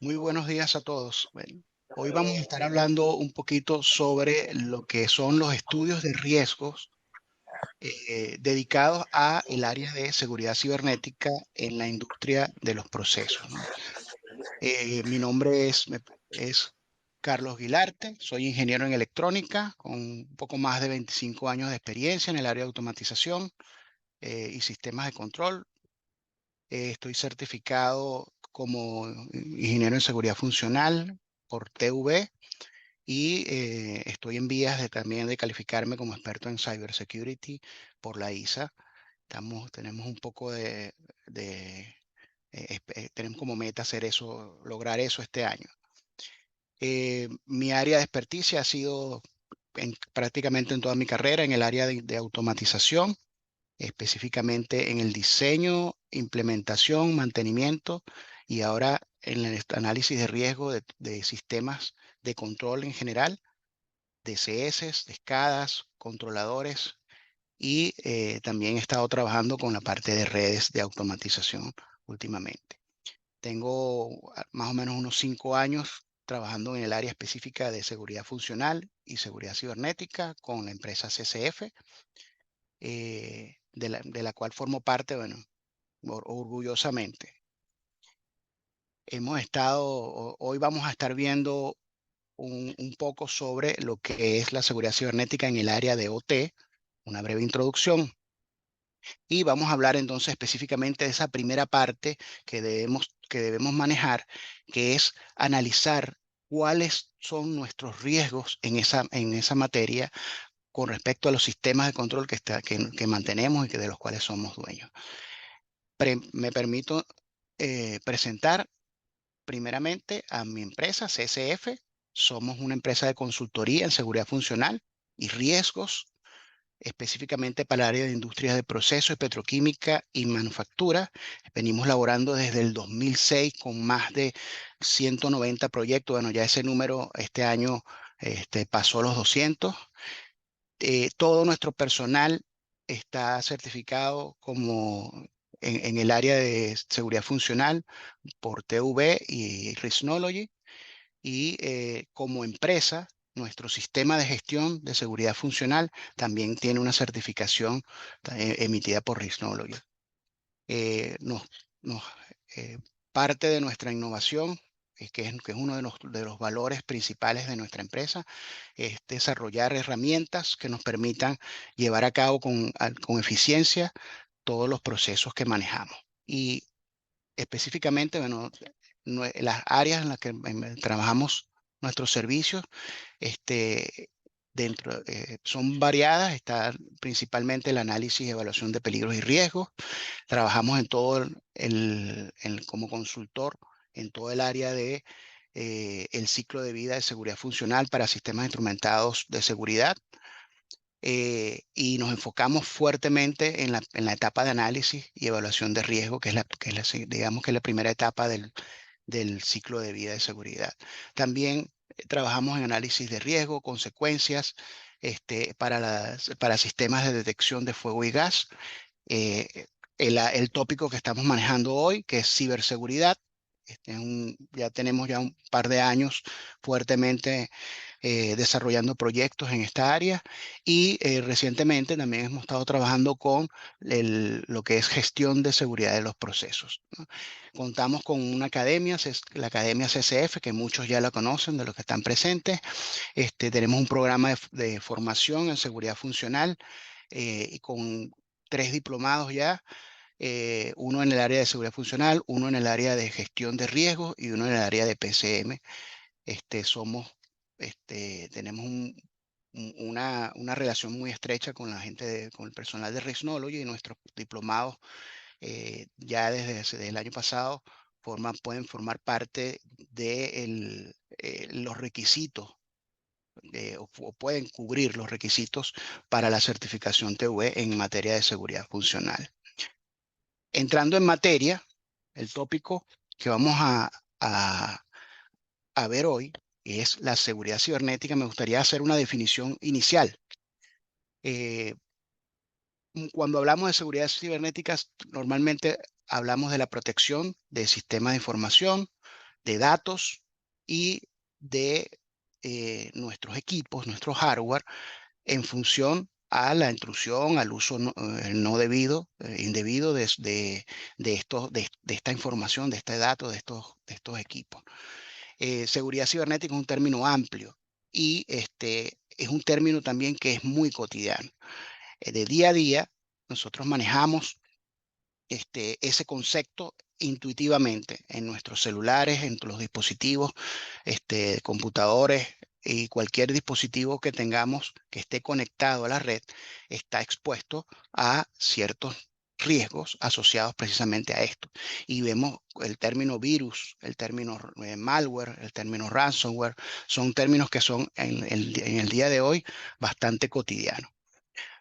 Muy buenos días a todos. Bueno, hoy vamos a estar hablando un poquito sobre lo que son los estudios de riesgos dedicados a el área de seguridad cibernética en la industria de los procesos, ¿no? Mi nombre es Carlos Guilarte, soy ingeniero en electrónica con un poco más de 25 años de experiencia en el área de automatización y sistemas de control. Estoy certificado como ingeniero en seguridad funcional por TV y estoy en vías de también de calificarme como experto en cybersecurity por la ISA. Tenemos un poco tenemos como meta hacer eso, lograr eso este año. Mi área de experticia ha sido prácticamente en toda mi carrera en el área de automatización, específicamente en el diseño, implementación, mantenimiento y ahora en el análisis de riesgo de sistemas de control en general, DCS, de SCADAs, controladores y también he estado trabajando con la parte de redes de automatización últimamente. Tengo más o menos unos 5 años trabajando en el área específica de seguridad funcional y seguridad cibernética con la empresa CCF, de la cual formo parte, bueno, orgullosamente. Hoy vamos a estar viendo un poco sobre lo que es la seguridad cibernética en el área de OT, una breve introducción. Y vamos a hablar entonces específicamente de esa primera parte que debemos manejar, que es analizar cuáles son nuestros riesgos en esa materia con respecto a los sistemas de control que mantenemos y de los cuales somos dueños. Me permito presentar primeramente a mi empresa, CSF. Somos una empresa de consultoría en seguridad funcional y riesgos, específicamente para el área de industrias de proceso y petroquímica y manufactura. Venimos laborando desde el 2006 con más de 190 proyectos. Bueno, ya ese número este año pasó los 200. Todo nuestro personal está certificado como en el área de seguridad funcional por TV y Risnology. Y como empresa, nuestro sistema de gestión de seguridad funcional también tiene una certificación emitida por Risnology. Eh, nos, nos, eh, Parte de nuestra innovación, que es uno de los valores principales de nuestra empresa, es desarrollar herramientas que nos permitan llevar a cabo con eficiencia todos los procesos que manejamos. Y específicamente, bueno, las áreas en las que trabajamos nuestros servicios, este, son variadas. Está principalmente el análisis y evaluación de peligros y riesgos. Trabajamos en todo como consultor en todo el área de el ciclo de vida de seguridad funcional para sistemas instrumentados de seguridad. Y nos enfocamos fuertemente en la etapa de análisis y evaluación de riesgo, digamos que es la primera etapa del ciclo de vida de seguridad. También trabajamos en análisis de riesgo, consecuencias para sistemas de detección de fuego y gas. eh, el tópico que estamos manejando hoy, que es ciberseguridad. Ya tenemos ya un par de años fuertemente desarrollando proyectos en esta área y recientemente también hemos estado trabajando con lo que es gestión de seguridad de los procesos, ¿no? Contamos con una academia, la Academia CCF, que muchos ya la conocen de los que están presentes. Tenemos un programa de formación en seguridad funcional y con 3 diplomados ya, uno en el área de seguridad funcional, uno en el área de gestión de riesgos y uno en el área de PCM. Tenemos una relación muy estrecha con la gente, con el personal de Risnology, y nuestros diplomados ya desde el año pasado pueden formar parte de los requisitos o pueden cubrir los requisitos para la certificación TV en materia de seguridad funcional. Entrando en materia, el tópico que vamos a, a ver hoy es la seguridad cibernética. Me gustaría hacer una definición inicial. Eh, Cuando hablamos de seguridad cibernética, normalmente hablamos de la protección de sistemas de información, de datos y de nuestros equipos, nuestro hardware, en función a la intrusión, al uso no debido, indebido de esta información, de este dato, de estos equipos. Seguridad cibernética es un término amplio y es un término también que es muy cotidiano. De día a día, nosotros manejamos ese concepto intuitivamente en nuestros celulares, en los dispositivos, computadores y cualquier dispositivo que tengamos que esté conectado a la red está expuesto a ciertos riesgos asociados precisamente a esto. Y vemos el término virus, el término malware, el término ransomware, son términos que son en el día de hoy bastante cotidianos.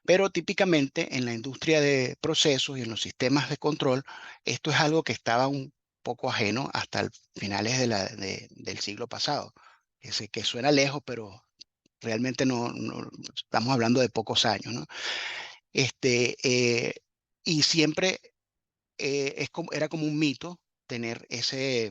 Pero típicamente en la industria de procesos y en los sistemas de control, esto es algo que estaba un poco ajeno hasta finales del siglo pasado. Que suena lejos, pero realmente no estamos hablando de pocos años, ¿no? Este, eh, y siempre era como un mito tener ese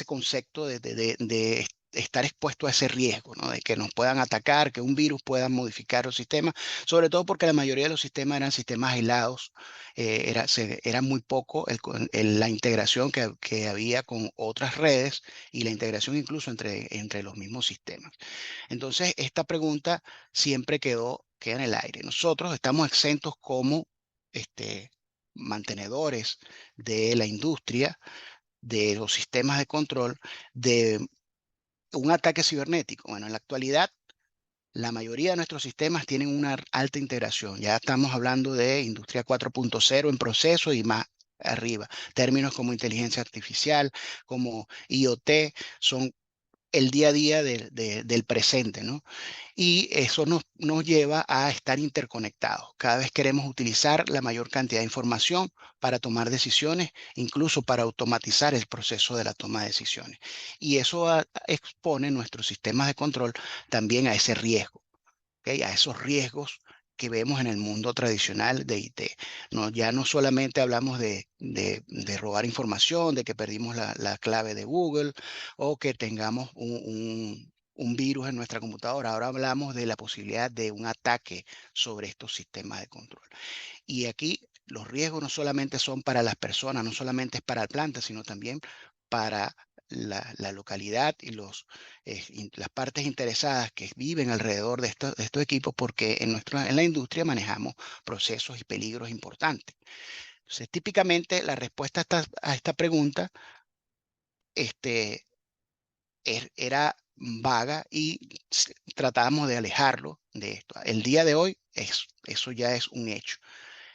concepto de estar expuesto a ese riesgo, ¿no? De que nos puedan atacar, que un virus pueda modificar los sistemas, sobre todo porque la mayoría de los sistemas eran sistemas aislados, era muy poco la integración que había con otras redes y la integración incluso entre los mismos sistemas. Entonces, esta pregunta siempre queda en el aire. Nosotros estamos exentos como mantenedores de la industria, de los sistemas de control, de un ataque cibernético. Bueno, en la actualidad, la mayoría de nuestros sistemas tienen una alta integración. Ya estamos hablando de industria 4.0 en proceso y más arriba. Términos como inteligencia artificial, como IoT, son el día a día del presente, ¿no? Y eso nos lleva a estar interconectados. Cada vez queremos utilizar la mayor cantidad de información para tomar decisiones, incluso para automatizar el proceso de la toma de decisiones. Y eso expone nuestros sistemas de control también a ese riesgo. ¿Ok? A esos riesgos que vemos en el mundo tradicional de IT. No, ya no solamente hablamos de robar información, de que perdimos la clave de Google o que tengamos un virus en nuestra computadora. Ahora hablamos de la posibilidad de un ataque sobre estos sistemas de control. Y aquí los riesgos no solamente son para las personas, no solamente es para el planta, sino también para la localidad y las partes interesadas que viven alrededor de estos equipos, porque en la industria manejamos procesos y peligros importantes. Entonces, típicamente la respuesta a esta pregunta este, era vaga y tratábamos de alejarlo de esto. El día de hoy eso ya es un hecho.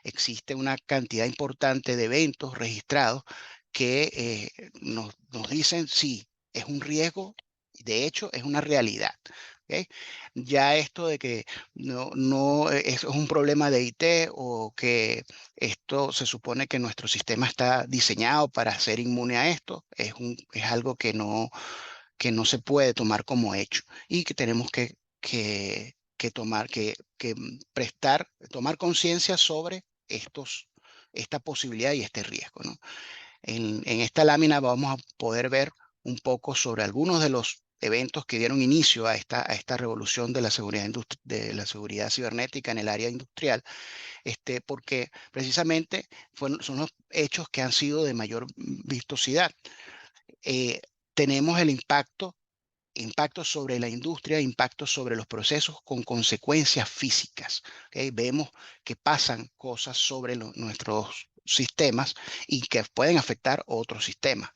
Existe una cantidad importante de eventos registrados que nos dicen sí, es un riesgo, de hecho es una realidad. ¿Ok? Ya esto de que no es un problema de IT o que esto se supone que nuestro sistema está diseñado para ser inmune a esto, es algo que no se puede tomar como hecho y que tenemos tomar conciencia sobre esta posibilidad y este riesgo, ¿no? En esta lámina vamos a poder ver un poco sobre algunos de los eventos que dieron inicio a esta revolución de la seguridad cibernética en el área industrial, porque precisamente son los hechos que han sido de mayor vistosidad. Eh, Tenemos el impacto sobre la industria, impacto sobre los procesos con consecuencias físicas. ¿Ok? Vemos que pasan cosas sobre nuestros sistemas y que pueden afectar otros sistemas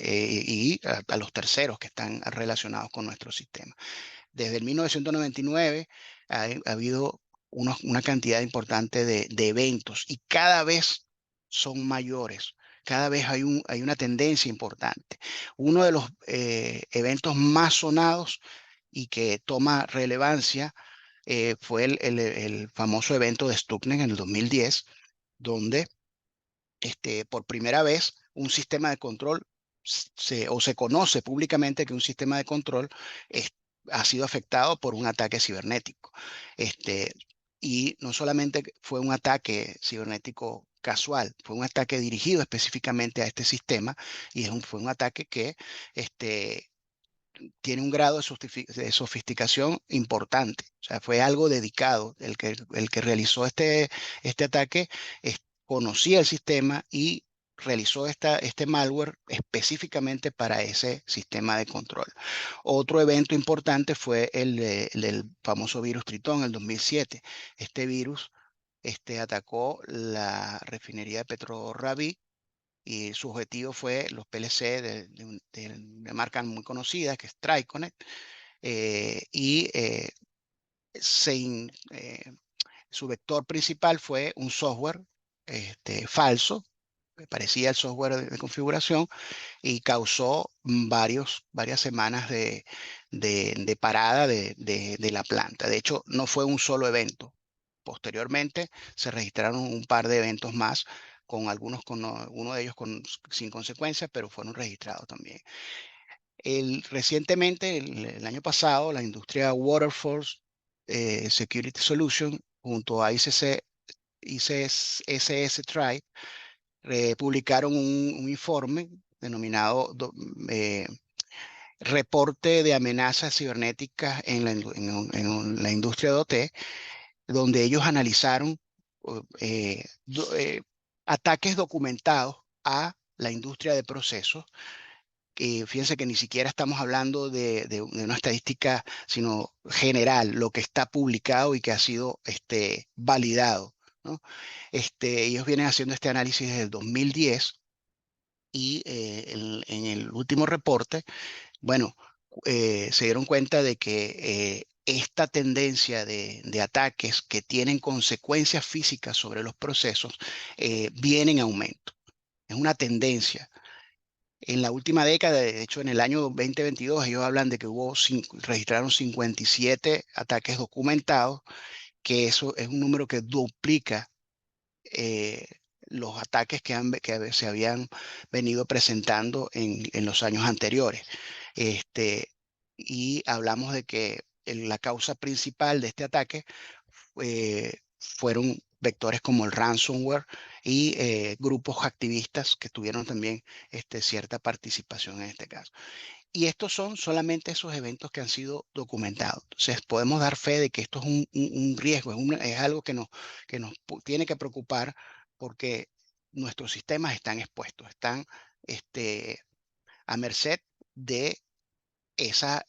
y a los terceros que están relacionados con nuestro sistema. Desde el 1999 ha habido una cantidad importante de eventos y cada vez son mayores. Cada vez hay una tendencia importante. Uno de los eventos más sonados y que toma relevancia fue el famoso evento de Stuxnet en el 2010, donde por primera vez un sistema de control se conoce públicamente que un sistema de control es- ha sido afectado por un ataque cibernético. Este, y no solamente fue un ataque cibernético casual, fue un ataque dirigido específicamente a este sistema y fue un ataque que tiene un grado de sofisticación importante. O sea, fue algo dedicado. El que realizó este ataque conocía el sistema y realizó este malware específicamente para ese sistema de control. Otro evento importante fue el del famoso virus Tritón en el 2007. Este virus atacó la refinería de PetroRabí y su objetivo fue los PLC de una marca muy conocida que es Triconet, y su vector principal fue un software falso, que parecía el software de configuración, y causó varias semanas de parada de la planta. De hecho, no fue un solo evento. Posteriormente se registraron un par de eventos más, con algunos, uno de ellos sin consecuencias, pero fueron registrados también. Recientemente, el año pasado, la industria Waterfalls Security Solution junto a ICS Tribe publicaron un informe denominado Reporte de amenazas cibernéticas en la industria de OT, donde ellos analizaron eh, ataques documentados a la industria de procesos. Fíjense que ni siquiera estamos hablando de una estadística, sino general, lo que está publicado y que ha sido validado, ¿no? Ellos vienen haciendo este análisis desde el 2010 y en el último reporte, bueno, se dieron cuenta de que esta tendencia de ataques que tienen consecuencias físicas sobre los procesos viene en aumento. Es una tendencia. En la última década, de hecho en el año 2022, ellos hablan de que registraron 57 ataques documentados, que eso es un número que duplica eh, los ataques que se habían venido presentando en los años anteriores. Este, y hablamos de que la causa principal de este ataque fueron vectores como el ransomware y grupos activistas que tuvieron también cierta participación en este caso. Y estos son solamente esos eventos que han sido documentados. Entonces, podemos dar fe de que esto es un riesgo, es algo que nos tiene que preocupar, porque nuestros sistemas están expuestos, están a merced de esa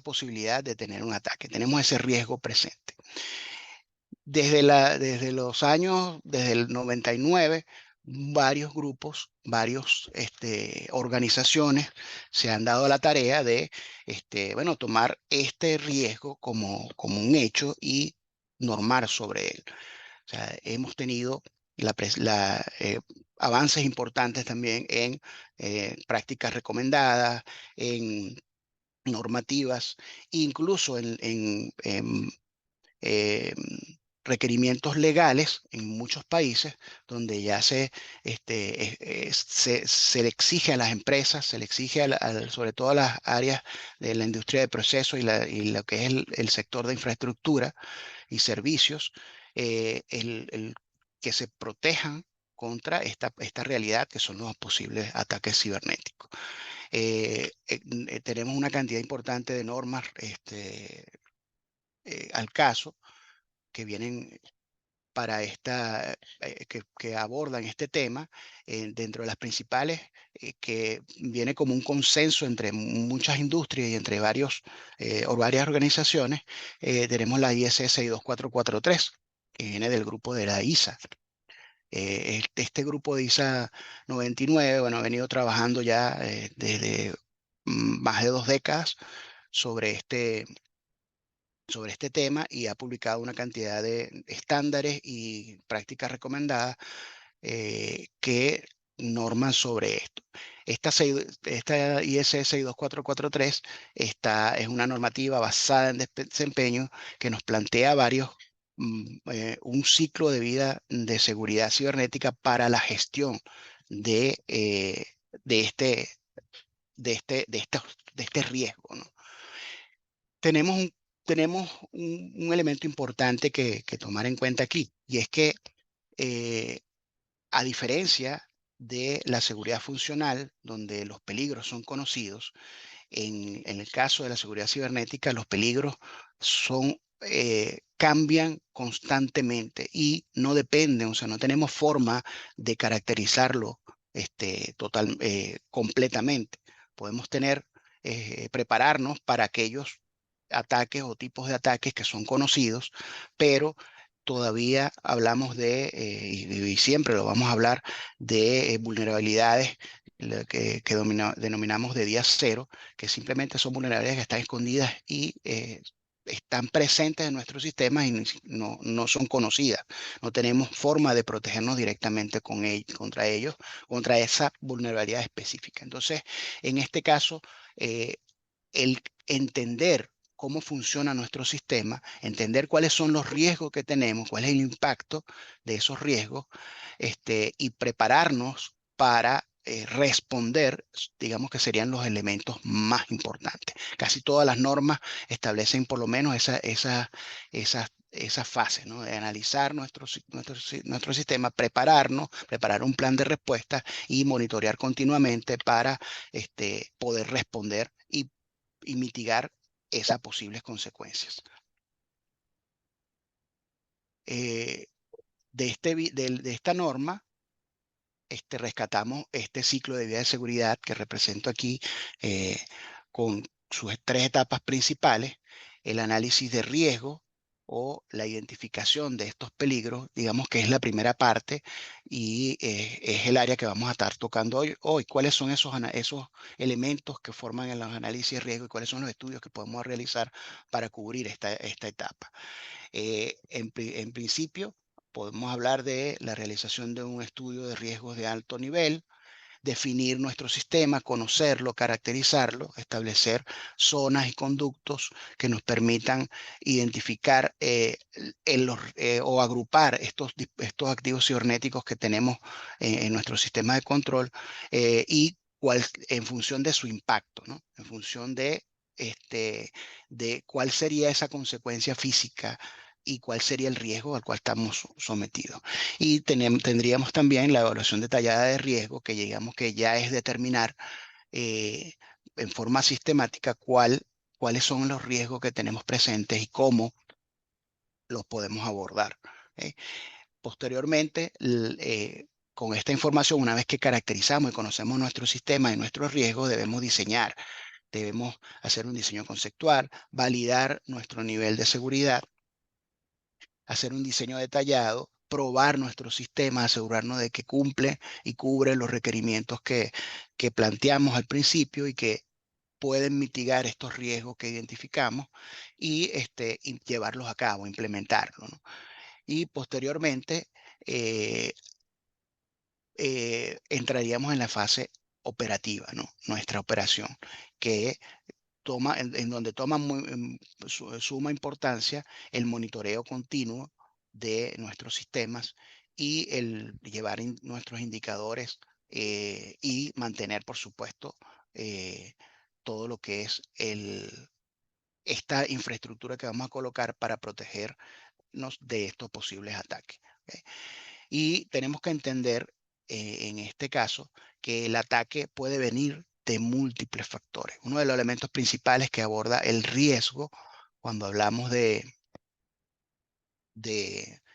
posibilidad de tener un ataque. Tenemos ese riesgo presente. Desde el 99, varios grupos, varias organizaciones se han dado la tarea de bueno, tomar este riesgo como un hecho y normar sobre él. O sea, hemos tenido avances importantes también en prácticas recomendadas, en normativas, incluso en eh, requerimientos legales en muchos países donde ya se le exige a las empresas, se le exige sobre todo a las áreas de la industria de procesos y lo que es el sector de infraestructura y servicios, que se protejan contra esta realidad que son los posibles ataques cibernéticos. Tenemos una cantidad importante de normas al caso que vienen para que abordan este tema, dentro de las principales, que viene como un consenso entre muchas industrias y entre varias organizaciones. Tenemos la ISO 62443, que viene del grupo de la ISA. Este grupo de ISA 99, bueno, ha venido trabajando ya desde más de 2 décadas sobre este tema, y ha publicado una cantidad de estándares y prácticas recomendadas que norman sobre esto. Esta IS 62443 es una normativa basada en desempeño que nos plantea un ciclo de vida de seguridad cibernética para la gestión de, eh, de este, de este riesgo, ¿no? Tenemos un elemento importante que tomar en cuenta aquí, y es que a diferencia de la seguridad funcional, donde los peligros son conocidos, en el caso de la seguridad cibernética, los peligros cambian constantemente y no dependen, o sea, no tenemos forma de caracterizarlo completamente. Podemos prepararnos para aquellos ataques o tipos de ataques que son conocidos, pero todavía hablamos y siempre lo vamos a hablar de vulnerabilidades que denominamos de día cero, que simplemente son vulnerabilidades que están escondidas y están presentes en nuestro sistema y no son conocidas. No tenemos forma de protegernos directamente contra ellos, contra esa vulnerabilidad específica. Entonces, en este caso, eh, el entender cómo funciona nuestro sistema, entender cuáles son los riesgos que tenemos, cuál es el impacto de esos riesgos, y prepararnos para responder, digamos que serían los elementos más importantes. Casi todas las normas establecen por lo menos esas fases, ¿no? De analizar nuestro sistema, preparar un plan de respuesta y monitorear continuamente para poder responder y mitigar esas posibles consecuencias. Eh, de esta norma, rescatamos este ciclo de vida de seguridad que represento aquí eh, con sus tres etapas principales: el análisis de riesgo o la identificación de estos peligros, digamos que es la primera parte y es el área que vamos a estar tocando hoy. ¿Cuáles son esos elementos que forman el análisis de riesgo y cuáles son los estudios que podemos realizar para cubrir esta etapa? En principio, podemos hablar de la realización de un estudio de riesgos de alto nivel, definir nuestro sistema, conocerlo, caracterizarlo, establecer zonas y conductos que nos permitan identificar o agrupar estos activos cibernéticos que tenemos en nuestro sistema de control y en función de su impacto, ¿no? En función de cuál sería esa consecuencia física y cuál sería el riesgo al cual estamos sometidos. Y tendríamos también la evaluación detallada de riesgo, que digamos que ya es determinar eh, en forma sistemática cuáles son los riesgos que tenemos presentes y cómo los podemos abordar. ¿Ok? Posteriormente, con esta información, una vez que caracterizamos y conocemos nuestro sistema y nuestros riesgos, debemos hacer un diseño conceptual, validar nuestro nivel de seguridad, hacer un diseño detallado, probar nuestro sistema, asegurarnos de que cumple y cubre los requerimientos que planteamos al principio y que pueden mitigar estos riesgos que identificamos y llevarlos a cabo, implementarlos, ¿no? Y posteriormente entraríamos en la fase operativa, ¿no? Nuestra operación, que en donde toma suma importancia el monitoreo continuo de nuestros sistemas y el llevar nuestros indicadores y mantener, por supuesto, eh, todo lo que es esta infraestructura que vamos a colocar para protegernos de estos posibles ataques. ¿Ok? Y tenemos que entender en este caso que el ataque puede venir de múltiples factores. Uno de los elementos principales que aborda el riesgo cuando hablamos de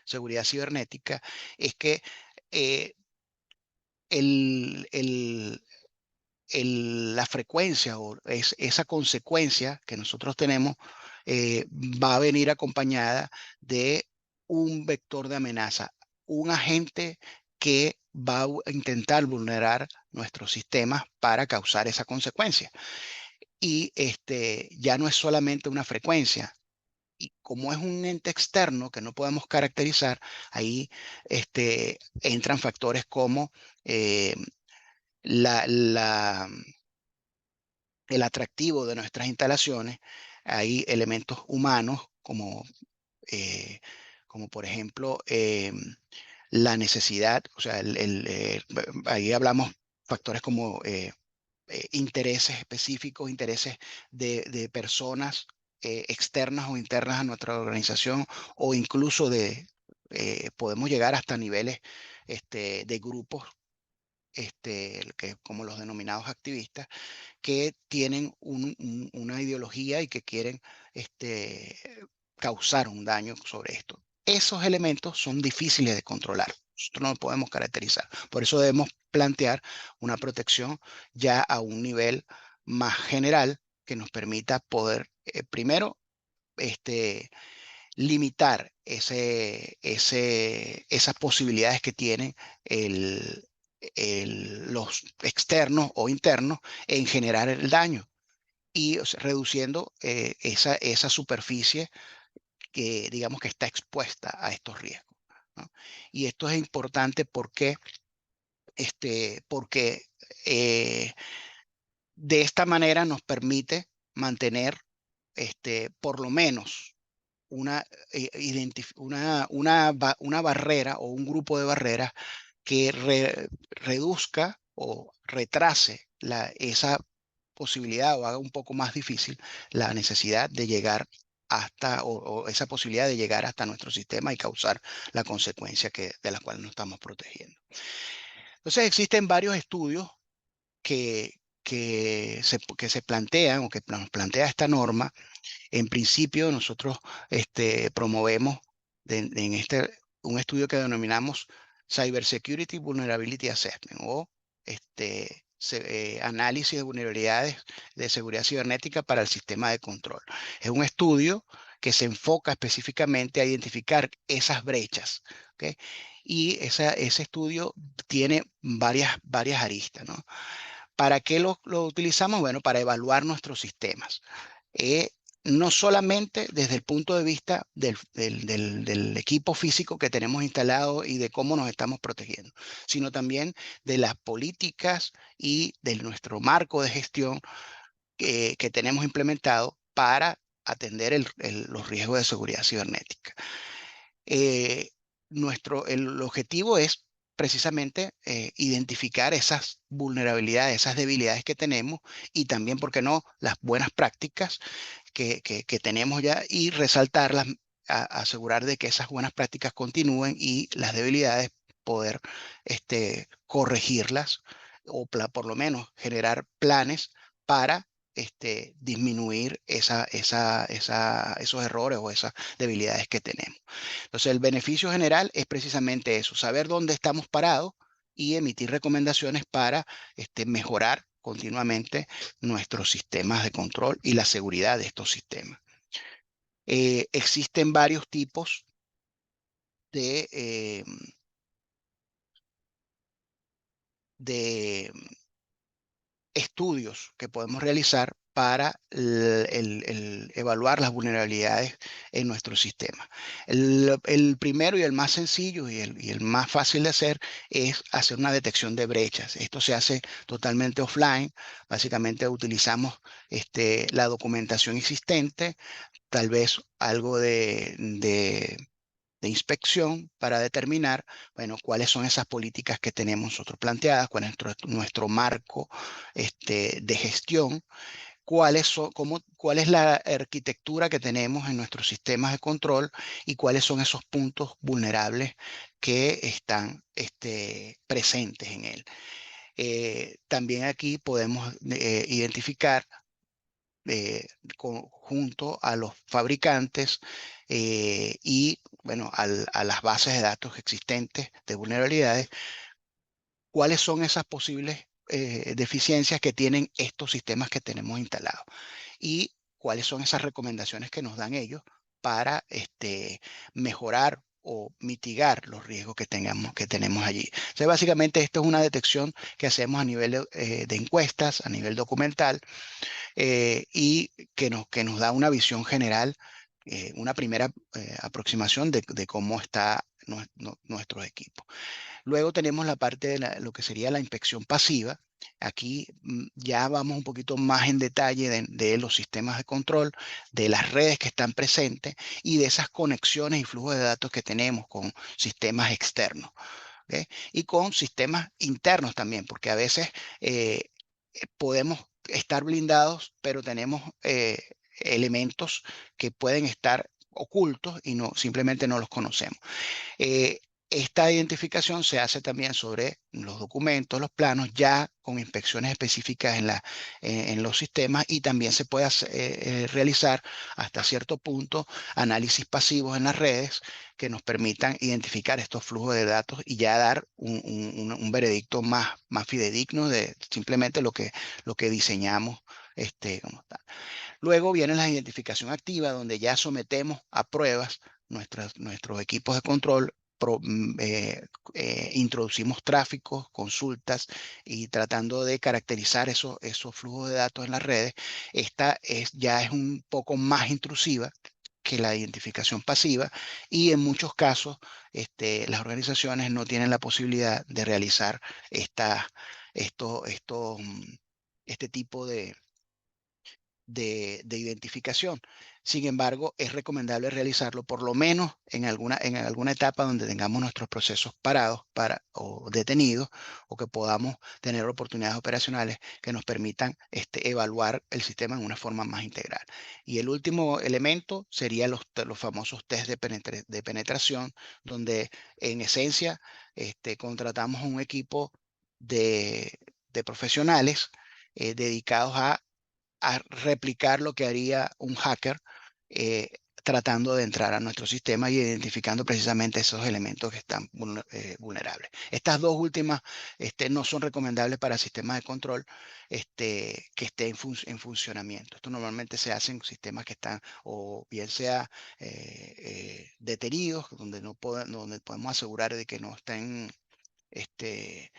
seguridad cibernética es que eh, el, el, la frecuencia o esa consecuencia que nosotros tenemos va a venir acompañada de un vector de amenaza, un agente que va a intentar vulnerar nuestros sistemas para causar esa consecuencia. Y ya no es solamente una frecuencia. Y como es un ente externo que no podemos caracterizar, ahí entran factores como eh, la, la, el atractivo de nuestras instalaciones. Hay elementos humanos como por ejemplo la necesidad, o sea, ahí hablamos factores como intereses específicos, intereses de personas externas o internas a nuestra organización o incluso podemos llegar hasta niveles de grupos, como los denominados activistas, que tienen una ideología y que quieren este, causar un daño sobre esto. Esos elementos son difíciles de controlar. Nosotros no lo podemos caracterizar. Por eso debemos plantear una protección ya a un nivel más general que nos permita poder, primero, limitar esas posibilidades que tienen el, los externos o internos en generar el daño y, o sea, reduciendo esa superficie que digamos que está expuesta a estos riesgos, ¿no? Y esto es importante porque eh, de esta manera nos permite mantener por lo menos una barrera o un grupo de barreras que reduzca o retrase esa posibilidad o haga un poco más difícil la necesidad de llegar hasta o esa posibilidad de llegar hasta nuestro sistema y causar la consecuencia de la cual nos estamos protegiendo. Entonces existen varios estudios que, que se plantean o que nos plantea esta norma. En principio, nosotros promovemos un estudio que denominamos Cybersecurity Vulnerability Assessment o análisis de vulnerabilidades de seguridad cibernética para el sistema de control. Es un estudio que se enfoca específicamente a identificar esas brechas, ¿ok? Y ese estudio tiene varias aristas, ¿no? ¿Para qué lo utilizamos? Bueno, para evaluar nuestros sistemas. eh, no solamente desde el punto de vista del equipo físico que tenemos instalado y de cómo nos estamos protegiendo, sino también de las políticas y de nuestro marco de gestión que tenemos implementado para atender los riesgos de seguridad cibernética. Eh, el objetivo es precisamente identificar esas vulnerabilidades, esas debilidades que tenemos y también, ¿por qué no?, las buenas prácticas que tenemos ya y resaltarlas, asegurar de que esas buenas prácticas continúen y las debilidades poder corregirlas o por lo menos generar planes para disminuir esos errores o esas debilidades que tenemos. Entonces, el beneficio general es precisamente eso, saber dónde estamos parados y emitir recomendaciones para mejorar continuamente nuestros sistemas de control y la seguridad de estos sistemas. Existen varios tipos de, de estudios que podemos realizar para evaluar las vulnerabilidades en nuestro sistema. El primero y el más sencillo y el más fácil de hacer es hacer una detección de brechas. Esto se hace totalmente offline. Básicamente utilizamos la documentación existente, tal vez algo de inspección para determinar, bueno, cuáles son esas políticas que tenemos nosotros planteadas, cuál es nuestro marco de gestión, cuál es la arquitectura que tenemos en nuestros sistemas de control y cuáles son esos puntos vulnerables que están presentes en él. También aquí podemos identificar junto a los fabricantes y bueno, a las bases de datos existentes de vulnerabilidades, cuáles son esas posibles deficiencias que tienen estos sistemas que tenemos instalados y cuáles son esas recomendaciones que nos dan ellos para mejorar o mitigar los riesgos que tenemos allí. Entonces, básicamente, esto es una detección que hacemos a nivel de encuestas, a nivel documental, y que nos da una visión general, una primera aproximación de cómo está nuestro equipo. Luego tenemos la parte de lo que sería la inspección pasiva. Aquí ya vamos un poquito más en detalle de los sistemas de control, de las redes que están presentes y de esas conexiones y flujos de datos que tenemos con sistemas externos. ¿Ok? Y con sistemas internos también, porque a veces podemos estar blindados, pero tenemos elementos que pueden estar ocultos y simplemente no los conocemos. Esta identificación se hace también sobre los documentos, los planos, ya con inspecciones específicas en los sistemas, y también se puede realizar hasta cierto punto análisis pasivos en las redes que nos permitan identificar estos flujos de datos y ya dar un veredicto más fidedigno de simplemente lo que diseñamos como tal. Luego viene la identificación activa, donde ya sometemos a pruebas nuestros equipos de control, introducimos tráficos, consultas y tratando de caracterizar esos flujos de datos en las redes. Ya es un poco más intrusiva que la identificación pasiva, y en muchos casos las organizaciones no tienen la posibilidad de realizar esta, esto, esto, mm, este tipo de identificación. Sin embargo, es recomendable realizarlo por lo menos en alguna etapa donde tengamos nuestros procesos parados o detenidos, o que podamos tener oportunidades operacionales que nos permitan evaluar el sistema en una forma más integral. Y el último elemento sería los famosos test de penetración, donde en esencia contratamos un equipo de, de profesionales dedicados a replicar lo que haría un hacker eh, tratando de entrar a nuestro sistema y identificando precisamente esos elementos que están vulnerables. Estas dos últimas no son recomendables para sistemas de control que estén en funcionamiento. Esto normalmente se hace en sistemas que están o bien sea detenidos, donde podemos asegurar de que no estén este,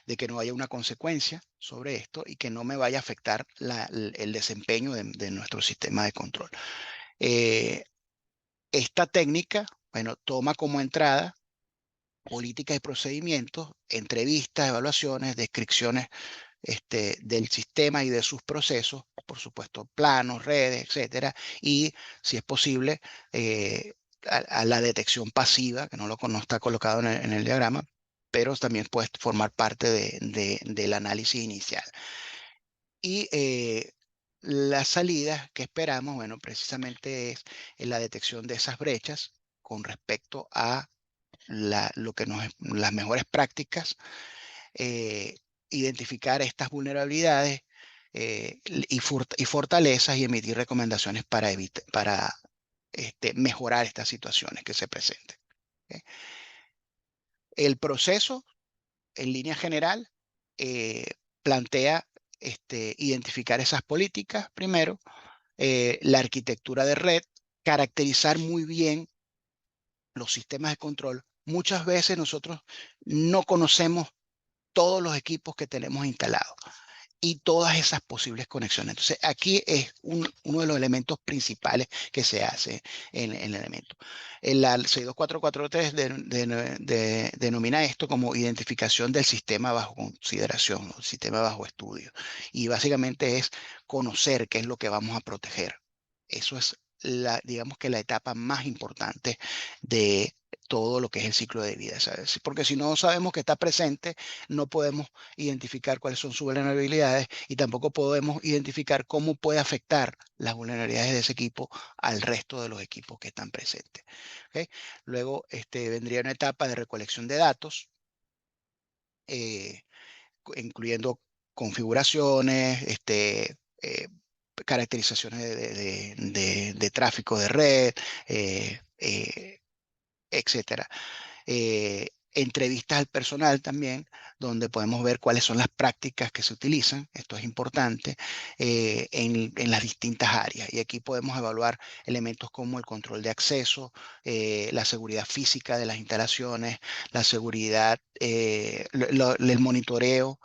de que no haya una consecuencia sobre esto y que no me vaya a afectar el desempeño de nuestro sistema de control. Eh, esta técnica, bueno, toma como entrada políticas y procedimientos, entrevistas, evaluaciones, descripciones del sistema y de sus procesos, por supuesto, planos, redes, etcétera, y si es posible, a la detección pasiva, que no está colocado en el diagrama, pero también puede formar parte del análisis inicial. Y las salidas que esperamos, bueno, precisamente es en la detección de esas brechas con respecto a las mejores prácticas, eh, identificar estas vulnerabilidades y fortalezas, y emitir recomendaciones para mejorar estas situaciones que se presenten. ¿Ok? El proceso, en línea general, eh, plantea identificar esas políticas primero, la arquitectura de red, caracterizar muy bien los sistemas de control. Muchas veces nosotros no conocemos todos los equipos que tenemos instalados y todas esas posibles conexiones. Entonces, aquí es uno de los elementos principales que se hace en el elemento. La 62443 denomina esto como identificación del sistema bajo consideración, o sistema bajo estudio. Y básicamente es conocer qué es lo que vamos a proteger. Eso es digamos que la etapa más importante de todo lo que es el ciclo de vida, ¿sabes? Porque si no sabemos que está presente, no podemos identificar cuáles son sus vulnerabilidades, y tampoco podemos identificar cómo puede afectar las vulnerabilidades de ese equipo al resto de los equipos que están presentes. ¿Ok? Luego vendría una etapa de recolección de datos, eh, incluyendo configuraciones, eh, caracterizaciones de tráfico de red, etcétera. Entrevistas al personal también, donde podemos ver cuáles son las prácticas que se utilizan, esto es importante, en las distintas áreas. Y aquí podemos evaluar elementos como el control de acceso, la seguridad física de las instalaciones, la seguridad, el monitoreo,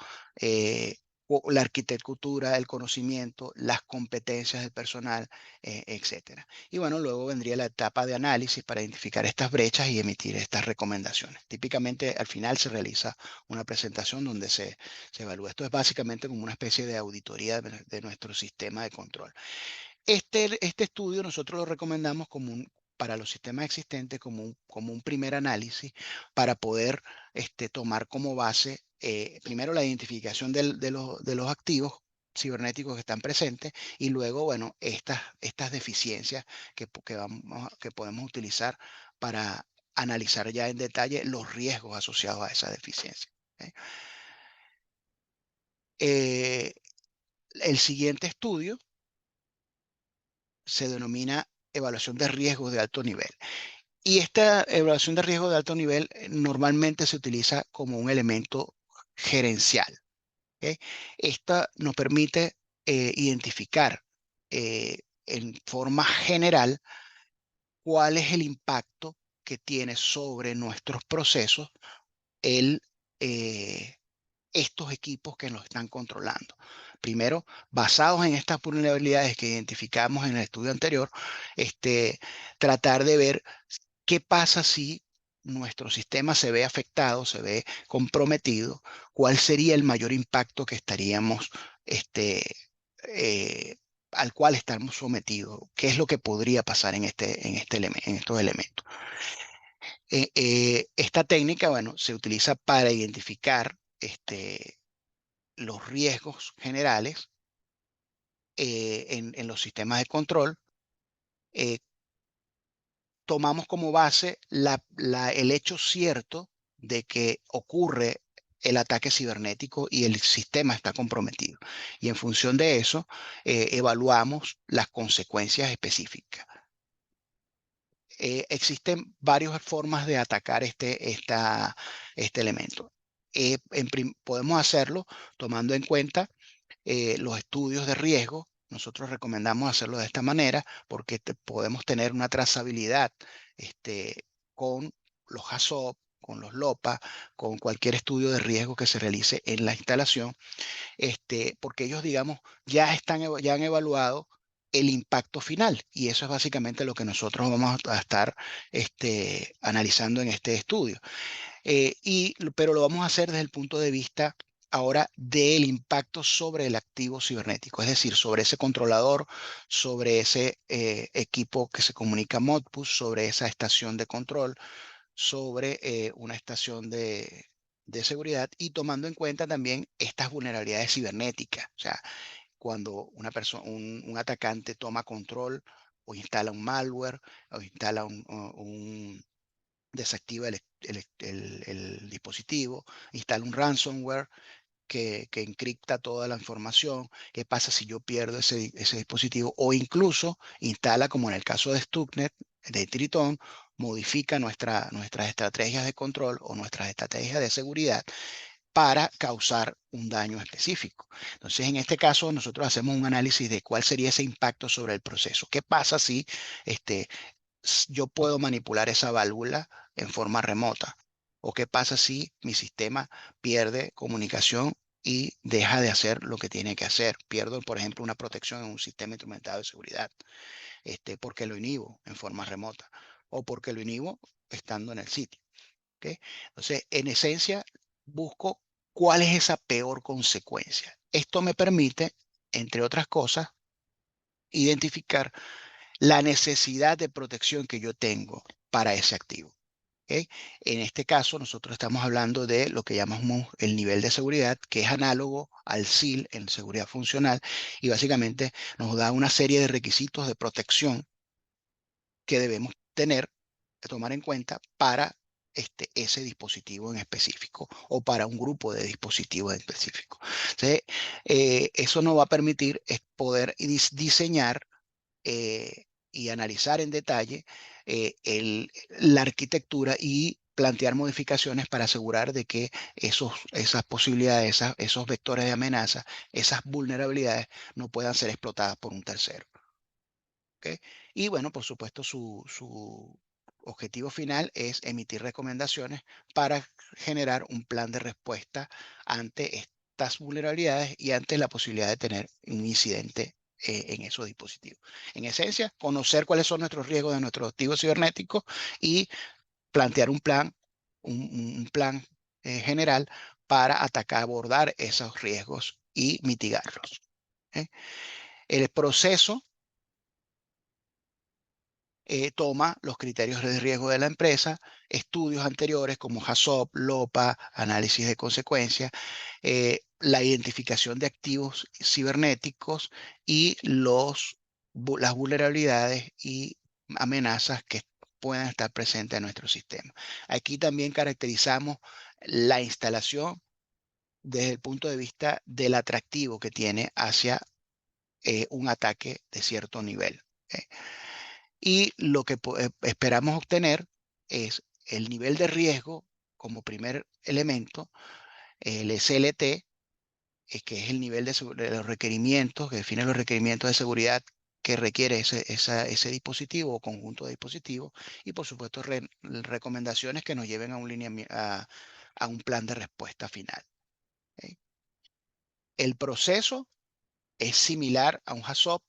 la arquitectura, el conocimiento, las competencias del personal, etcétera. Y bueno, luego vendría la etapa de análisis para identificar estas brechas y emitir estas recomendaciones. Típicamente al final se realiza una presentación donde se evalúa. Esto es básicamente como una especie de auditoría de nuestro sistema de control. Este estudio nosotros lo recomendamos para los sistemas existentes como un primer análisis para poder tomar como base primero la identificación de los activos cibernéticos que están presentes, y luego, bueno, estas deficiencias que podemos utilizar para analizar ya en detalle los riesgos asociados a esa deficiencia. ¿Ok? El siguiente estudio se denomina evaluación de riesgos de alto nivel. Y esta evaluación de riesgo de alto nivel normalmente se utiliza como un elemento gerencial. ¿Ok? Esta nos permite identificar en forma general cuál es el impacto que tiene sobre nuestros procesos el, eh, estos equipos que nos están controlando. Primero, basados en estas vulnerabilidades que identificamos en el estudio anterior, tratar de ver qué pasa si nuestro sistema se ve afectado, se ve comprometido, cuál sería el mayor impacto que estaríamos, eh, al cual estamos sometidos, qué es lo que podría pasar en estos elementos. Esta técnica, bueno, se utiliza para identificar los riesgos generales en los sistemas de control. eh, Tomamos como base el hecho cierto de que ocurre el ataque cibernético y el sistema está comprometido. Y en función de eso, evaluamos las consecuencias específicas. Existen varias formas de atacar este elemento. Podemos hacerlo tomando en cuenta los estudios de riesgo. Nosotros recomendamos hacerlo de esta manera porque podemos tener una trazabilidad con los HACCP, con los LOPA, con cualquier estudio de riesgo que se realice en la instalación, porque ellos, digamos, ya han evaluado el impacto final y eso es básicamente lo que nosotros vamos a estar analizando en este estudio. Pero lo vamos a hacer desde el punto de vista ahora del impacto sobre el activo cibernético, es decir, sobre ese controlador, sobre ese equipo que se comunica Modbus, sobre esa estación de control, sobre una estación de seguridad y tomando en cuenta también estas vulnerabilidades cibernéticas. O sea, cuando una persona, un atacante toma control o instala un malware o instala desactiva el dispositivo, instala un ransomware que encripta toda la información. ¿Qué pasa si yo pierdo ese dispositivo? O incluso instala, como en el caso de Stuxnet, de Triton, modifica nuestras estrategias de control o nuestras estrategias de seguridad para causar un daño específico. Entonces, en este caso, nosotros hacemos un análisis de cuál sería ese impacto sobre el proceso. ¿Qué pasa si yo puedo manipular esa válvula en forma remota? ¿O qué pasa si mi sistema pierde comunicación y deja de hacer lo que tiene que hacer? Pierdo, por ejemplo, una protección en un sistema instrumentado de seguridad, porque lo inhibo en forma remota o porque lo inhibo estando en el sitio. ¿Ok? Entonces, en esencia, busco cuál es esa peor consecuencia. Esto me permite, entre otras cosas, identificar la necesidad de protección que yo tengo para ese activo. ¿Ok? En este caso, nosotros estamos hablando de lo que llamamos el nivel de seguridad, que es análogo al SIL en seguridad funcional, y básicamente nos da una serie de requisitos de protección que debemos tomar en cuenta para ese dispositivo en específico o para un grupo de dispositivos en específico. Entonces, eso nos va a permitir poder diseñar y analizar en detalle la arquitectura y plantear modificaciones para asegurar de que esas posibilidades, esos vectores de amenaza, esas vulnerabilidades no puedan ser explotadas por un tercero. ¿Ok? Y bueno, por supuesto, su objetivo final es emitir recomendaciones para generar un plan de respuesta ante estas vulnerabilidades y ante la posibilidad de tener un incidente en esos dispositivos. En esencia, conocer cuáles son nuestros riesgos de nuestros activos cibernéticos y plantear un plan general para atacar, abordar esos riesgos y mitigarlos. ¿Ok? El proceso toma los criterios de riesgo de la empresa, estudios anteriores como HACCP, LOPA, análisis de consecuencias, la identificación de activos cibernéticos y las vulnerabilidades y amenazas que puedan estar presentes en nuestro sistema. Aquí también caracterizamos la instalación desde el punto de vista del atractivo que tiene hacia un ataque de cierto nivel. Y lo que esperamos obtener es el nivel de riesgo como primer elemento, el SLT, que es el nivel de los requerimientos, que define los requerimientos de seguridad que requiere ese dispositivo o conjunto de dispositivos, y por supuesto recomendaciones que nos lleven a a un plan de respuesta final. ¿Ok? El proceso es similar a un HACCP.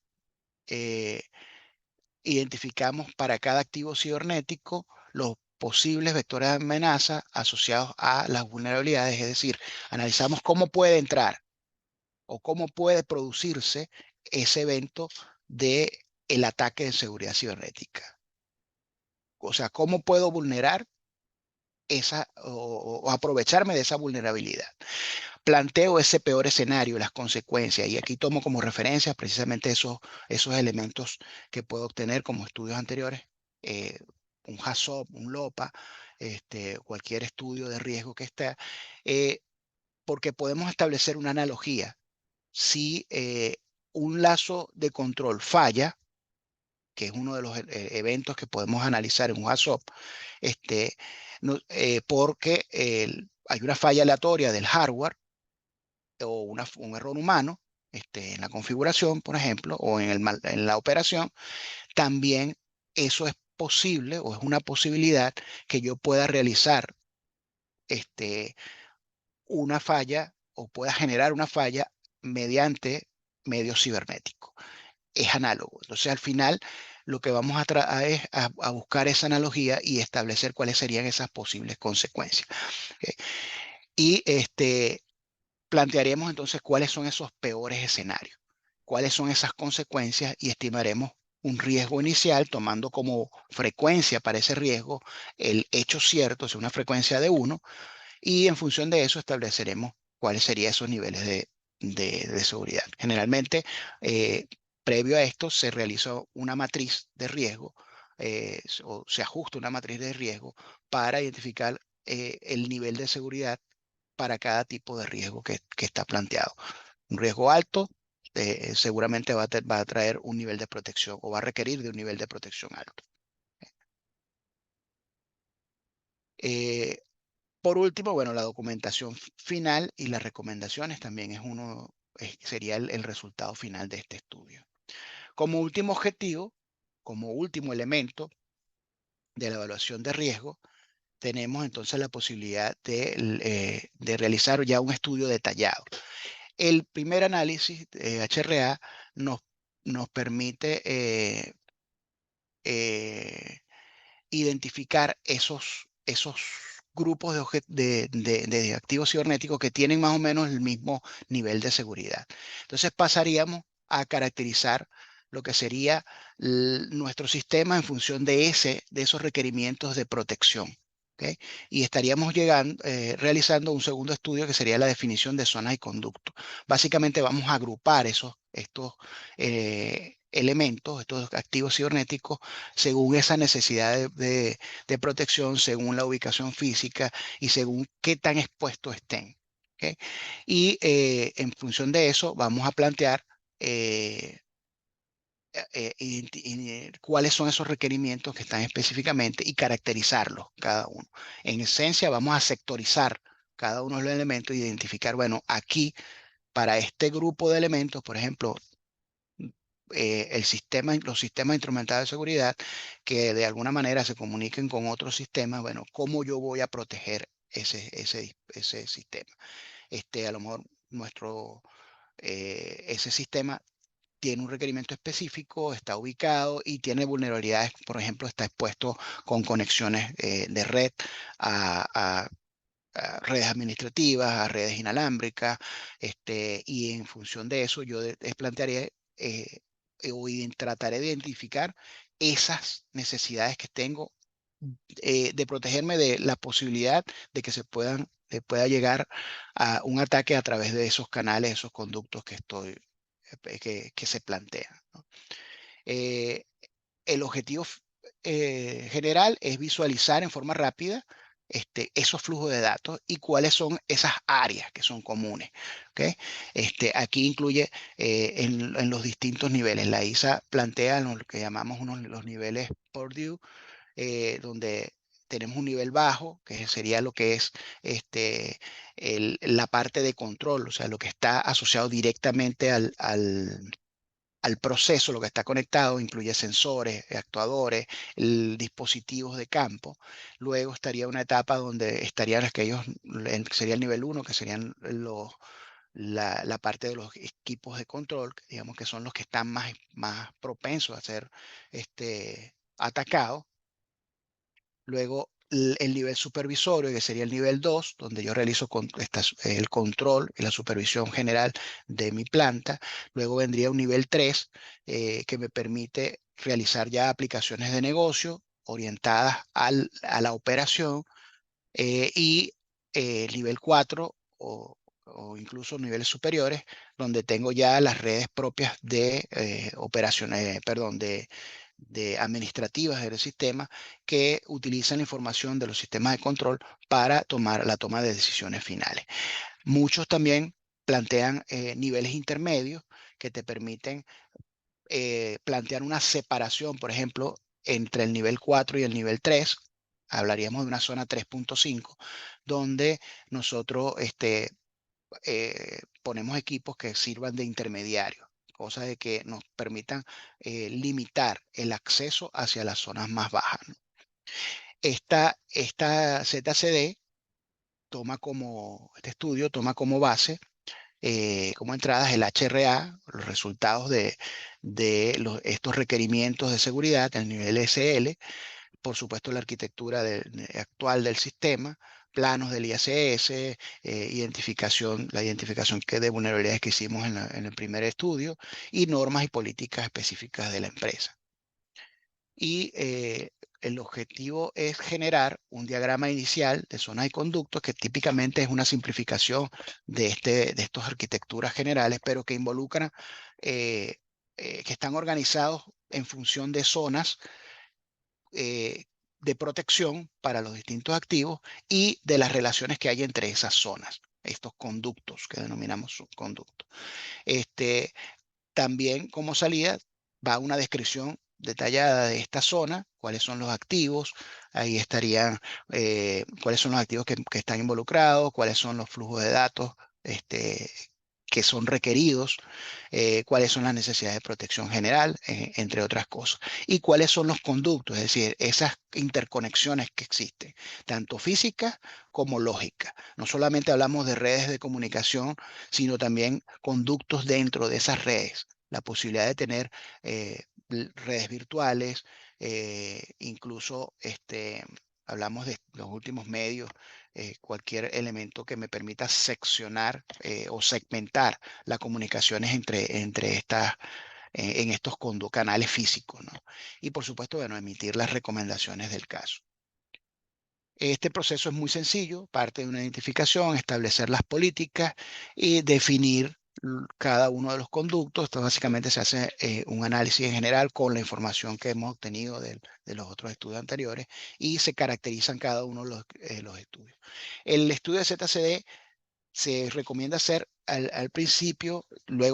Identificamos para cada activo cibernético los posibles vectores de amenaza asociados a las vulnerabilidades, es decir, analizamos cómo puede entrar o cómo puede producirse ese evento de el ataque de seguridad cibernética. O sea, cómo puedo vulnerar o aprovecharme de esa vulnerabilidad. Planteo ese peor escenario, las consecuencias, y aquí tomo como referencia precisamente esos elementos que puedo obtener como estudios anteriores, eh, un HACCP, un LOPA, cualquier estudio de riesgo que esté, porque podemos establecer una analogía. Si un lazo de control falla, que es uno de los eventos que podemos analizar en un HACCP, porque hay una falla aleatoria del hardware o un error humano en la configuración, por ejemplo, o en la operación, también eso es posible o es una posibilidad que yo pueda realizar este, una falla o pueda generar una falla mediante medios cibernéticos. Es análogo. Entonces, al final, lo que vamos es a buscar esa analogía y establecer cuáles serían esas posibles consecuencias. ¿Ok? Y plantearemos entonces cuáles son esos peores escenarios, cuáles son esas consecuencias y estimaremos un riesgo inicial tomando como frecuencia para ese riesgo el hecho cierto, o sea, una frecuencia de 1, y en función de eso estableceremos cuáles serían esos niveles de seguridad. Generalmente, previo a esto, se realiza una matriz de riesgo o se ajusta una matriz de riesgo para identificar el nivel de seguridad para cada tipo de riesgo que está planteado. Un riesgo alto seguramente va a traer un nivel de protección o va a requerir de un nivel de protección alto. Eh, por último, bueno, la documentación final y las recomendaciones también sería el resultado final de este estudio. Como último objetivo, como último elemento de la evaluación de riesgo, tenemos entonces la posibilidad de realizar ya un estudio detallado. El primer análisis de HRA nos permite eh, identificar esos grupos de activos cibernéticos que tienen más o menos el mismo nivel de seguridad. Entonces pasaríamos a caracterizar lo que sería nuestro sistema en función de esos requerimientos de protección. ¿Ok? Y estaríamos realizando un segundo estudio que sería la definición de zonas y conductos. Básicamente vamos a agrupar estos elementos, estos activos cibernéticos, según esa necesidad de protección, según la ubicación física y según qué tan expuestos estén. ¿Ok? Y en función de eso vamos a plantear eh, cuáles son esos requerimientos que están específicamente y caracterizarlos cada uno. En esencia, vamos a sectorizar cada uno de los elementos e identificar, bueno, aquí para este grupo de elementos, por ejemplo, los sistemas instrumentados de seguridad que de alguna manera se comuniquen con otros sistemas, bueno, ¿cómo yo voy a proteger ese sistema? A lo mejor ese sistema tiene un requerimiento específico, está ubicado y tiene vulnerabilidades, por ejemplo, está expuesto con conexiones de red a, a redes administrativas, a redes inalámbricas, y en función de eso yo plantearé trataré de identificar esas necesidades que tengo de protegerme de la posibilidad de que pueda llegar a un ataque a través de esos canales, esos conductos que se plantean, ¿no? Eh, el objetivo general es visualizar en forma rápida esos flujos de datos y cuáles son esas áreas que son comunes. ¿Ok? Aquí incluye en los distintos niveles. La ISA plantea lo que llamamos los niveles Purdue, donde tenemos un nivel bajo, que sería lo que es la parte de control, o sea, lo que está asociado directamente al proceso, lo que está conectado, incluye sensores, actuadores, dispositivos de campo. Luego estaría una etapa donde estarían aquellos, sería el nivel uno, que serían la parte de los equipos de control, digamos que son los que están más propensos a ser atacados. Luego el nivel supervisorio, que sería el nivel 2, donde yo realizo el control y la supervisión general de mi planta. Luego vendría un nivel 3, que me permite realizar ya aplicaciones de negocio orientadas a la operación, y nivel 4 o incluso niveles superiores, donde tengo ya las redes propias de operaciones, perdón, de administrativas del sistema, que utilizan la información de los sistemas de control para tomar la toma de decisiones finales. Muchos también plantean niveles intermedios que te permiten plantear una separación, por ejemplo, entre el nivel 4 y el nivel 3. Hablaríamos de una zona 3.5, donde nosotros ponemos equipos que sirvan de intermediarios, cosa de que nos permitan limitar el acceso hacia las zonas más bajas, ¿no? Esta ZCD este estudio toma como base, como entradas, el HRA, los resultados de estos requerimientos de seguridad, el nivel SL, por supuesto la arquitectura actual del sistema, planos del ISS, la identificación de vulnerabilidades que hicimos en el primer estudio, y normas y políticas específicas de la empresa. Y el objetivo es generar un diagrama inicial de zonas y conductos, que típicamente es una simplificación de estas arquitecturas generales, pero que involucran, que están organizados en función de zonas de protección para los distintos activos y de las relaciones que hay entre esas zonas, estos conductos que denominamos subconductos. También como salida va una descripción detallada de esta zona, cuáles son los activos, ahí estarían cuáles son los activos que están involucrados, cuáles son los flujos de datos que son requeridos, cuáles son las necesidades de protección general, entre otras cosas, y cuáles son los conductos, es decir, esas interconexiones que existen, tanto físicas como lógicas. No solamente hablamos de redes de comunicación, sino también conductos dentro de esas redes, la posibilidad de tener redes virtuales, incluso hablamos de los últimos medios, cualquier elemento que me permita seccionar o segmentar las comunicaciones entre en estos canales físicos, ¿no? Y por supuesto, bueno, emitir las recomendaciones del caso. Este proceso es muy sencillo, parte de una identificación, establecer las políticas y definir cada uno de los conductos. Esto básicamente se hace un análisis en general con la información que hemos obtenido de los otros estudios anteriores, y se caracterizan cada uno de los estudios. El estudio de ZCD se recomienda hacer al principio,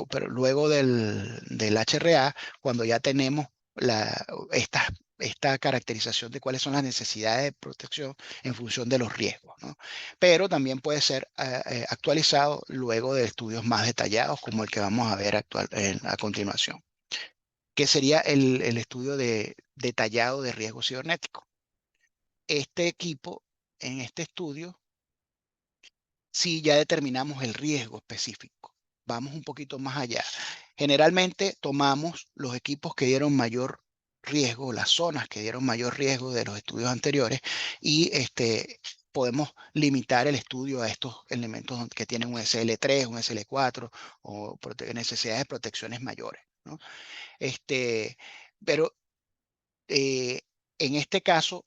pero luego del HRA, cuando ya tenemos esta caracterización de cuáles son las necesidades de protección en función de los riesgos, ¿no? Pero también puede ser actualizado luego de estudios más detallados, como el que vamos a ver a continuación, que sería el estudio detallado de riesgo cibernético. Este equipo, en este estudio, si ya determinamos el riesgo específico, vamos un poquito más allá. Generalmente tomamos los equipos que dieron mayor riesgo, las zonas que dieron mayor riesgo de los estudios anteriores, y podemos limitar el estudio a estos elementos que tienen un SL3, un SL4 o necesidades de protecciones mayores, ¿no? Pero en este caso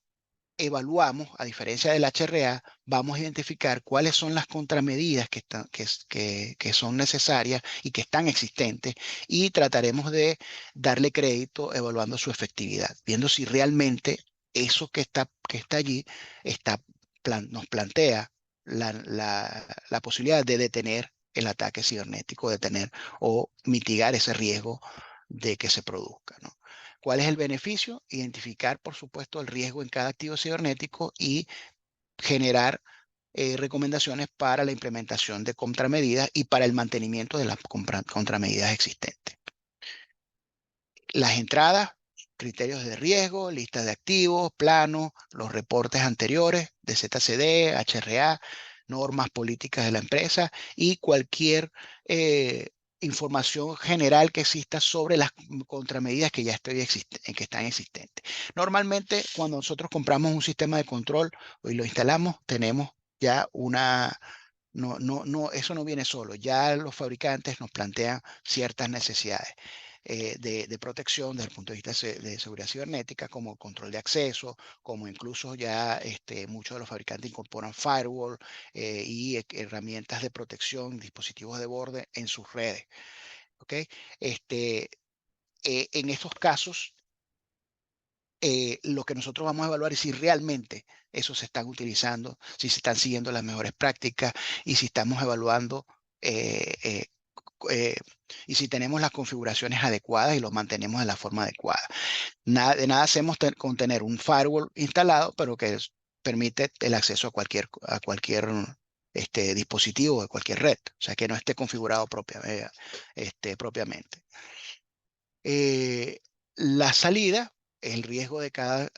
evaluamos, a diferencia del HRA, vamos a identificar cuáles son las contramedidas que son necesarias y que están existentes, y trataremos de darle crédito evaluando su efectividad, viendo si realmente eso que está allí nos plantea la posibilidad de detener el ataque cibernético, detener o mitigar ese riesgo de que se produzca, ¿no? ¿Cuál es el beneficio? Identificar, por supuesto, el riesgo en cada activo cibernético y generar recomendaciones para la implementación de contramedidas y para el mantenimiento de las contramedidas existentes. Las entradas, criterios de riesgo, listas de activos, planos, los reportes anteriores de ZCD, HRA, normas políticas de la empresa y cualquier información general que exista sobre las contramedidas que que están existentes. Normalmente, cuando nosotros compramos un sistema de control y lo instalamos, tenemos ya eso no viene solo. Ya los fabricantes nos plantean ciertas necesidades de protección desde el punto de vista de seguridad cibernética, como control de acceso, como incluso ya muchos de los fabricantes incorporan firewall y herramientas de protección, dispositivos de borde en sus redes. ¿Ok? En estos casos, lo que nosotros vamos a evaluar es si realmente esos se están utilizando, si se están siguiendo las mejores prácticas y si estamos evaluando eh, y si tenemos las configuraciones adecuadas y los mantenemos de la forma adecuada. De nada hacemos con tener un firewall instalado, pero que permite el acceso a cualquier dispositivo de cualquier red, o sea, que no esté configurado propiamente. La salida, el riesgo de cada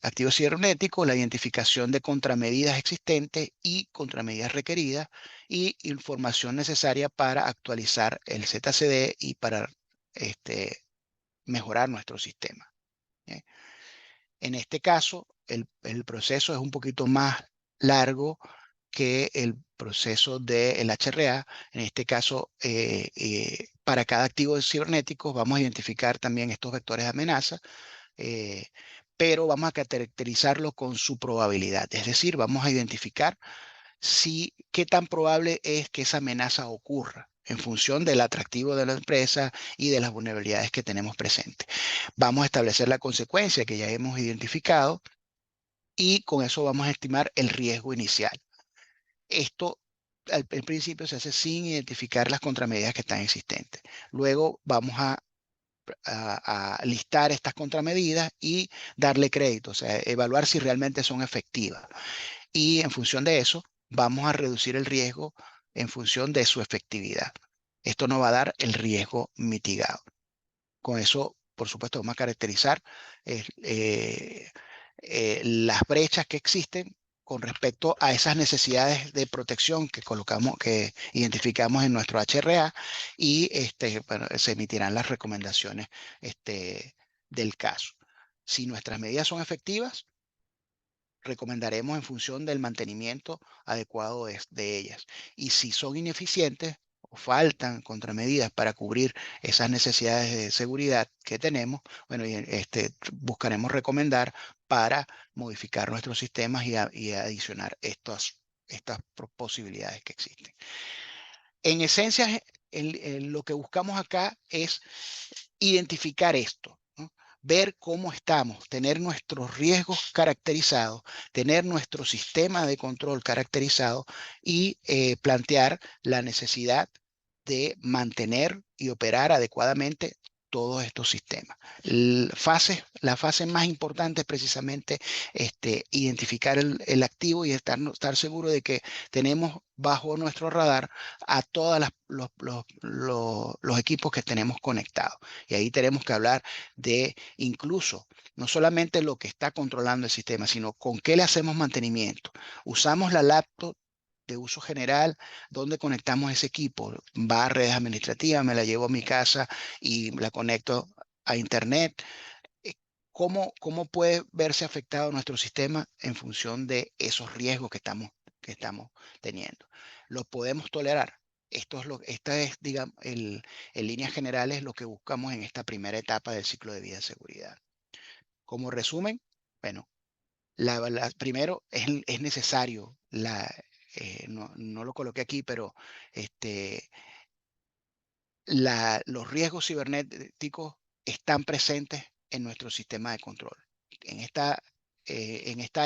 activo cibernético, la identificación de contramedidas existentes y contramedidas requeridas, y información necesaria para actualizar el ZCD y para mejorar nuestro sistema. ¿Eh? En este caso, el proceso es un poquito más largo que el proceso del HRA. En este caso, para cada activo cibernético vamos a identificar también estos vectores de amenaza, eh, pero vamos a caracterizarlo con su probabilidad. Es decir, vamos a identificar qué tan probable es que esa amenaza ocurra en función del atractivo de la empresa y de las vulnerabilidades que tenemos presentes. Vamos a establecer la consecuencia que ya hemos identificado y con eso vamos a estimar el riesgo inicial. Esto al principio se hace sin identificar las contramedidas que están existentes. Luego vamos a listar estas contramedidas y darle crédito, o sea, evaluar si realmente son efectivas. Y en función de eso, vamos a reducir el riesgo en función de su efectividad. Esto nos va a dar el riesgo mitigado. Con eso, por supuesto, vamos a caracterizar las brechas que existen con respecto a esas necesidades de protección que identificamos en nuestro HRA, y bueno, se emitirán las recomendaciones del caso. Si nuestras medidas son efectivas, recomendaremos en función del mantenimiento adecuado de ellas. Y si son ineficientes o faltan contramedidas para cubrir esas necesidades de seguridad que tenemos, bueno, buscaremos recomendar para modificar nuestros sistemas y adicionar estas posibilidades que existen. En esencia, lo que buscamos acá es identificar esto, ¿no? Ver cómo estamos, tener nuestros riesgos caracterizados, tener nuestro sistema de control caracterizado y plantear la necesidad de mantener y operar adecuadamente todos estos sistemas. La fase más importante es precisamente identificar el activo y estar seguro de que tenemos bajo nuestro radar a todos los equipos que tenemos conectados. Y ahí tenemos que hablar de incluso no solamente lo que está controlando el sistema, sino con qué le hacemos mantenimiento. Usamos la laptop de uso general, donde conectamos ese equipo, va a redes administrativas, me la llevo a mi casa y la conecto a internet. Eh, ¿Cómo puede verse afectado nuestro sistema en función de esos riesgos que estamos teniendo? ¿Lo podemos tolerar? Esta es, digamos, en líneas generales lo que buscamos en esta primera etapa del ciclo de vida de seguridad. Como resumen, bueno, Primero, es necesario, no lo coloqué aquí, pero los riesgos cibernéticos están presentes en nuestro sistema de control. En esta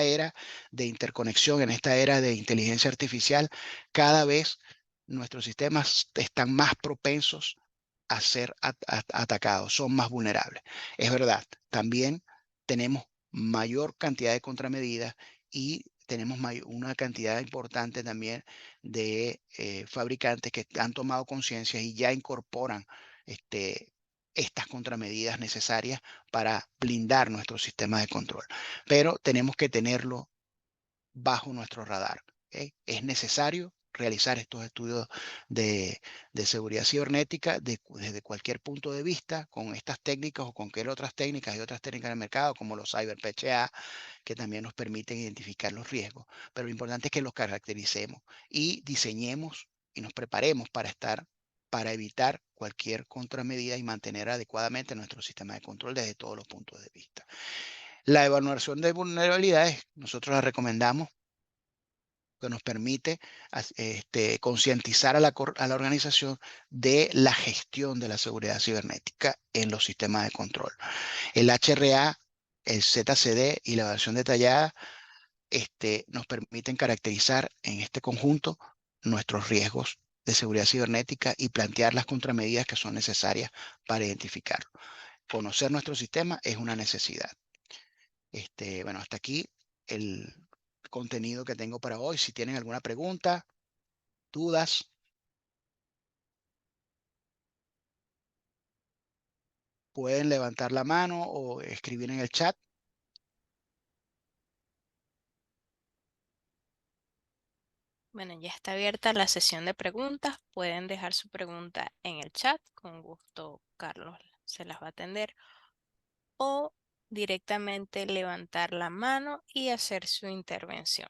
era de interconexión, en esta era de inteligencia artificial, cada vez nuestros sistemas están más propensos a ser atacados, son más vulnerables. Es verdad, también tenemos mayor cantidad de contramedidas y tenemos una cantidad importante también de fabricantes que han tomado conciencia y ya incorporan estas contramedidas necesarias para blindar nuestro sistema de control. Pero tenemos que tenerlo bajo nuestro radar. ¿Ok? Es necesario realizar estos estudios de seguridad cibernética desde cualquier punto de vista con estas técnicas o con cualquier otras técnicas y otras técnicas del mercado como los CyberPHA, que también nos permiten identificar los riesgos. Pero lo importante es que los caractericemos y diseñemos y nos preparemos para evitar cualquier contramedida y mantener adecuadamente nuestro sistema de control desde todos los puntos de vista. La evaluación de vulnerabilidades, nosotros la recomendamos, que nos permite concientizar a la organización de la gestión de la seguridad cibernética en los sistemas de control. El HRA, el ZCD y la evaluación detallada nos permiten caracterizar en este conjunto nuestros riesgos de seguridad cibernética y plantear las contramedidas que son necesarias para identificarlo. Conocer nuestro sistema es una necesidad. Bueno, hasta aquí el contenido que tengo para hoy. Si tienen alguna pregunta, dudas, pueden levantar la mano o escribir en el chat. Bueno, ya está abierta la sesión de preguntas. Pueden dejar su pregunta en el chat. Con gusto, Carlos se las va a atender. O directamente levantar la mano y hacer su intervención.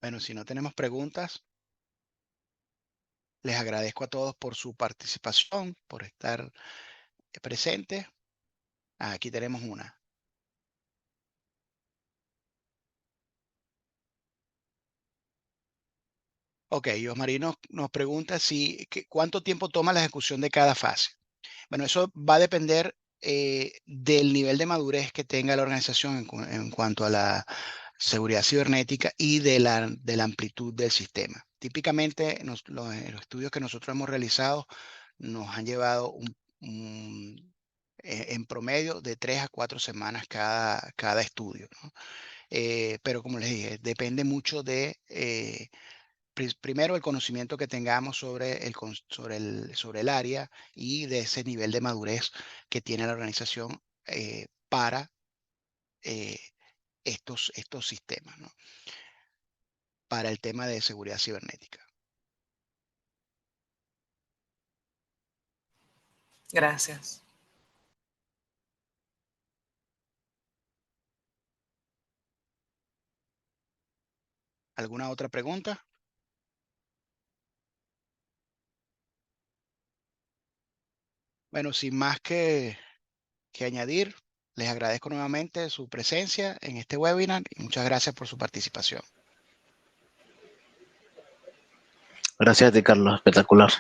Bueno, si no tenemos preguntas, les agradezco a todos por su participación, por estar presentes. Aquí tenemos una. Ok, Osmarí nos pregunta cuánto tiempo toma la ejecución de cada fase. Bueno, eso va a depender del nivel de madurez que tenga la organización en cuanto a la seguridad cibernética y de la amplitud del sistema. Típicamente, los estudios que nosotros hemos realizado nos han llevado en promedio de 3 a 4 semanas cada estudio, ¿no? Pero como les dije, depende mucho de primero el conocimiento que tengamos sobre el área y de ese nivel de madurez que tiene la organización para eh, estos sistemas, ¿no? Para el tema de seguridad cibernética. Gracias. ¿Alguna otra pregunta? Bueno, sin más que añadir, les agradezco nuevamente su presencia en este webinar y muchas gracias por su participación. Gracias a ti, Carlos. Espectacular.